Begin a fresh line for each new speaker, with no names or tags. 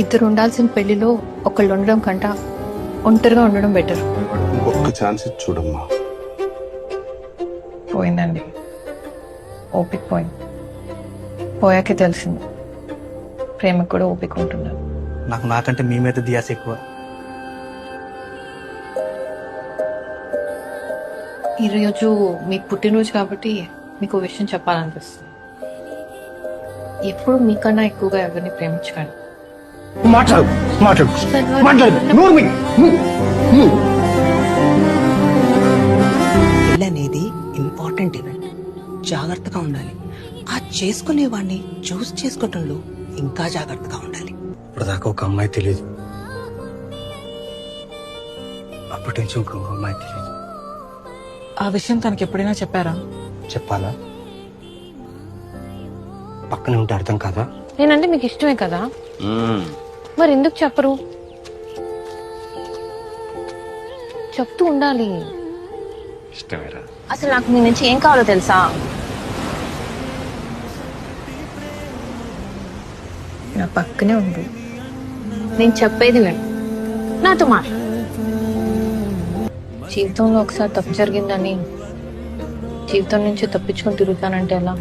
ఇద్దరు ఉండాల్సిన పెళ్లిలో ఒకళ్ళు ఉండడం కంట ఒంటరిగా ఉండడం బెటర్.
ఒక్క ఛాన్స్ ఇచ్చి చూడమ్మా.
పోయిందండి, ఓపిక పోయింది. పోయాకే తెలిసింది ప్రేమకు కూడా ఓపిక ఉంటున్నాను.
నాకు నాకంటే మీ మీద దియాస ఎక్కువ.
ఈరోజు మీకు పుట్టినరోజు కాబట్టి మీకు విషయం చెప్పాలనిపిస్తుంది. ఎప్పుడు మీకన్నా ఎక్కువగా ఎవరిని ప్రేమించకండి.
మాట్లాడు మాట్లాడు మాట్లాడు.
పెళ్ళి అనేది ఇంపార్టెంట్ ఈవెంట్, జాగ్రత్తగా ఉండాలి. ఆ చేసుకునే వాడిని చూస్ చేసుకోవటంలో ఇంకా జాగ్రత్తగా ఉండాలి.
ఇప్పుడు దాకా ఒక అమ్మాయి తెలియదు, అప్పటి నుంచి ఇంకొక అమ్మాయి తెలియదు.
ఆ విషయం తనకి ఎప్పుడైనా చెప్పారా?
చెప్పాలా? పక్కనే ఉంటే అర్థం కాదా?
నేనంటే మీకు ఇష్టమే కదా, మరి ఎందుకు చెప్పరు? చెప్తూ ఉండాలి.
ఇష్టమేరా?
అసలు నాకు మీ నుంచి ఏం కావాలో తెలుసా? నా పక్కనే ఉండు, నేను చెప్పేది విను, నాతో మాట్లాడు. జీవితంలో ఒకసారి తప్పు జరిగిందని జీవితం నుంచి తప్పించుకొని తిరుగుతానంటే ఎలా?